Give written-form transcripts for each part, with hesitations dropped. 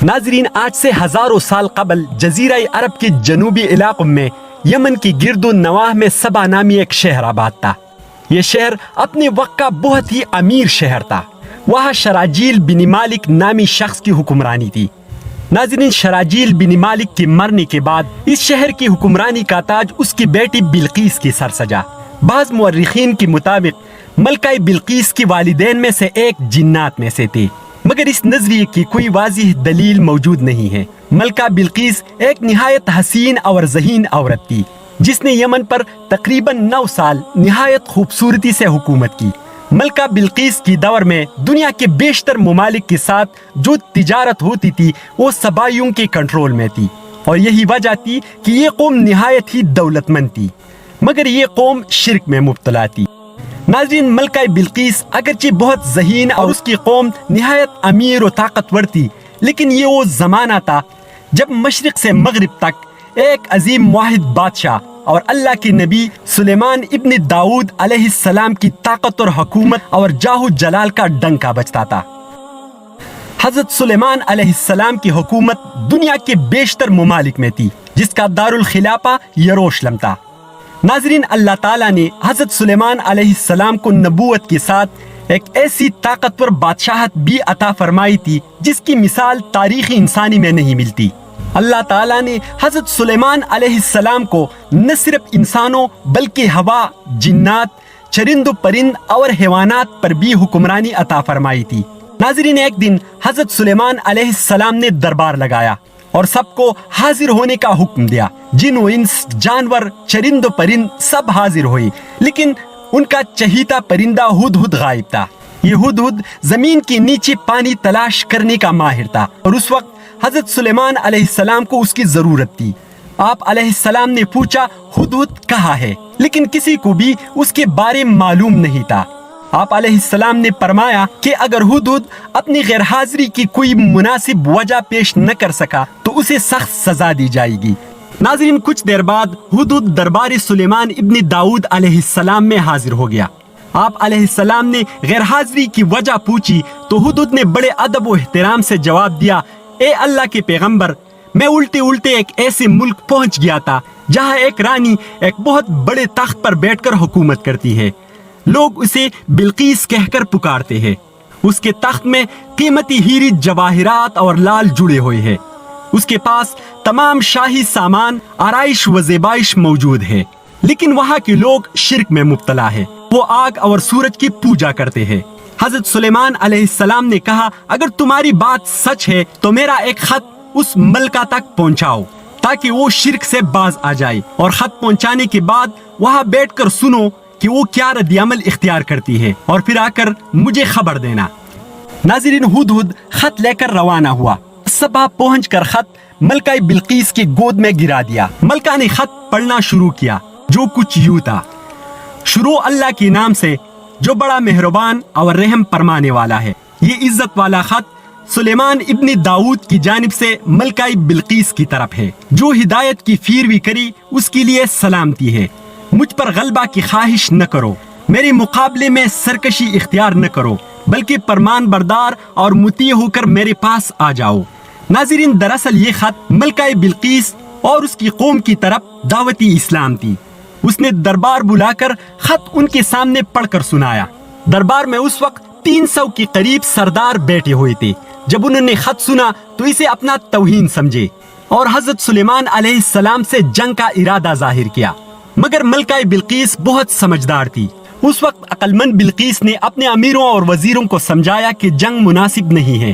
ناظرین، آج سے ہزاروں سال قبل جزیرہ عرب کے جنوبی علاقوں میں یمن کی گرد و نواح میں سبا نامی ایک شہر آباد تھا۔ یہ شہر اپنے وقت کا بہت ہی امیر شہر تھا۔ وہاں شراجیل بن مالک نامی شخص کی حکمرانی تھی۔ ناظرین، شراجیل بن مالک کے مرنے کے بعد اس شہر کی حکمرانی کا تاج اس کی بیٹی بلقیس کی سر سجا۔ بعض مورخین کے مطابق ملکہ بلقیس کے والدین میں سے ایک جنات میں سے تھے، مگر اس نظریے کی کوئی واضح دلیل موجود نہیں ہے۔ ملکہ بلقیس ایک نہایت حسین اور ذہین عورت تھی جس نے یمن پر تقریباً 9 سال نہایت خوبصورتی سے حکومت کی۔ ملکہ بلقیس کی دور میں دنیا کے بیشتر ممالک کے ساتھ جو تجارت ہوتی تھی وہ سبائیوں کے کنٹرول میں تھی، اور یہی وجہ تھی کہ یہ قوم نہایت ہی دولت مند تھی، مگر یہ قوم شرک میں مبتلا تھی۔ ناظرین، ملکہ بلقیس اگرچہ بہت ذہین اور اس کی قوم نہایت امیر و طاقتور تھی، لیکن یہ وہ زمانہ تھا جب مشرق سے مغرب تک ایک عظیم واحد بادشاہ اور اللہ کے نبی سلیمان ابن داؤد علیہ السلام کی طاقت اور حکومت اور جاہ و جلال کا ڈنکا بجتا تھا۔ حضرت سلیمان علیہ السلام کی حکومت دنیا کے بیشتر ممالک میں تھی، جس کا دارالخلافہ یروشلم تھا۔ ناظرین، اللہ تعالیٰ نے حضرت سلیمان علیہ السلام کو نبوت کے ساتھ ایک ایسی طاقتور بادشاہت بھی عطا فرمائی تھی جس کی مثال تاریخ انسانی میں نہیں ملتی۔ اللہ تعالیٰ نے حضرت سلیمان علیہ السلام کو نہ صرف انسانوں بلکہ ہوا، جنات، چرند و پرند اور حیوانات پر بھی حکمرانی عطا فرمائی تھی۔ ناظرین، ایک دن حضرت سلیمان علیہ السلام نے دربار لگایا اور سب کو حاضر ہونے کا حکم دیا۔ جن و انس، جانور، چرند و پرند سب حاضر ہوئے، لیکن ان کا چہیتا پرندہ ہدہد غائب تھا۔ یہ ہدہد زمین کے نیچے پانی تلاش کرنے کا ماہر تھا، اور اس وقت حضرت سلیمان علیہ السلام کو اس کی ضرورت تھی۔ آپ علیہ السلام نے پوچھا ہدہد کہاں ہے، لیکن کسی کو بھی اس کے بارے میں معلوم نہیں تھا۔ آپ علیہ السلام نے فرمایا کہ اگر ہدہد اپنی غیر حاضری کی کوئی مناسب وجہ پیش نہ کر سکا تو اسے سخت سزا دی جائے گی۔ ناظرین، کچھ دیر بعد ہدہد دربار سلیمان ابن داؤد علیہ السلام میں حاضر ہو گیا۔ آپ علیہ السلام نے غیر حاضری کی وجہ پوچھی تو ہدہد نے بڑے ادب و احترام سے جواب دیا، اے اللہ کے پیغمبر، میں الٹے ایک ایسے ملک پہنچ گیا تھا جہاں ایک رانی ایک بہت بڑے تخت پر بیٹھ کر حکومت کرتی ہے۔ لوگ اسے بلقیس کہہ کر پکارتے ہیں۔ اس کے تخت میں قیمتی ہیرے جواہرات اور لال جڑے ہوئے ہیں۔ اس کے پاس تمام شاہی سامان، آرائش و زیبائش موجود ہے، لیکن وہاں کے لوگ شرک میں مبتلا ہے۔ وہ آگ اور سورج کی پوجا کرتے ہیں۔ حضرت سلیمان علیہ السلام نے کہا، اگر تمہاری بات سچ ہے تو میرا ایک خط اس ملکہ تک پہنچاؤ تاکہ وہ شرک سے باز آ جائے، اور خط پہنچانے کے بعد وہاں بیٹھ کر سنو کہ وہ کیا رد عمل اختیار کرتی ہے، اور پھر آ کر مجھے خبر دینا۔ ناظرین، ہدہد خط لے کر روانہ ہوا۔ صبح پہنچ کر خط ملکہ بلقیس کی گود میں گرا دیا۔ ملکہ نے خط پڑھنا شروع کیا، جو کچھ یوں تھا، شروع اللہ کے نام سے جو بڑا مہربان اور رحم فرمانے والا ہے۔ یہ عزت والا خط سلیمان ابن داؤد کی جانب سے ملکہ بلقیس کی طرف ہے۔ جو ہدایت کی پیروی کری اس کے لیے سلامتی ہے۔ مجھ پر غلبہ کی خواہش نہ کرو، میرے مقابلے میں سرکشی اختیار نہ کرو، بلکہ فرمان بردار اور مطیع ہو کر میرے پاس آ جاؤ۔ ناظرین، دراصل یہ خط ملکہ بلقیس اور اس کی قوم کی طرف دعوتی اسلام تھی۔ اس نے دربار بلا کر خط ان کے سامنے پڑھ کر سنایا۔ دربار میں اس وقت 300 کے قریب سردار بیٹھے ہوئے تھے۔ جب انہوں نے خط سنا تو اسے اپنا توہین سمجھے اور حضرت سلیمان علیہ السلام سے جنگ کا ارادہ ظاہر کیا، مگر ملکہ بلقیس بہت سمجھدار تھی۔ اس وقت عقل مند بلقیس نے اپنے امیروں اور وزیروں کو سمجھایا کہ جنگ مناسب نہیں ہے،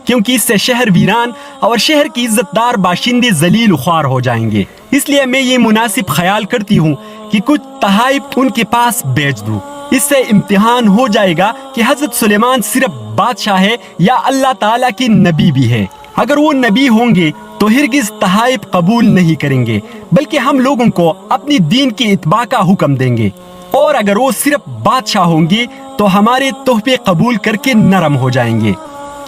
کیونکہ اس سے شہر ویران اور شہر کی عزت دار باشندے ذلیل و خوار ہو جائیں گے۔ اس لیے میں یہ مناسب خیال کرتی ہوں کہ کچھ تحائف ان کے پاس بیچ دوں۔ اس سے امتحان ہو جائے گا کہ حضرت سلیمان صرف بادشاہ ہے یا اللہ تعالیٰ کی نبی بھی ہے۔ اگر وہ نبی ہوں گے تو ہرگز تحائف قبول نہیں کریں گے، بلکہ ہم لوگوں کو اپنی دین کی اتباع کا حکم دیں گے، اور اگر وہ صرف بادشاہ ہوں گے تو ہمارے تحفے قبول کر کے نرم ہو جائیں گے۔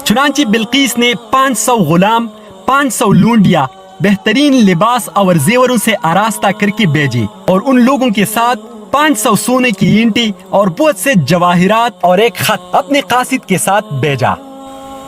چنانچہ بلقیس نے 500 غلام، 500 لونڈیا، بہترین لباس اور زیوروں سے آراستہ کر کے بھیجے، اور ان لوگوں کے ساتھ 500 سونے کی اینٹیں اور بہت سے جواہرات اور ایک خط اپنے قاصد کے ساتھ بھیجا۔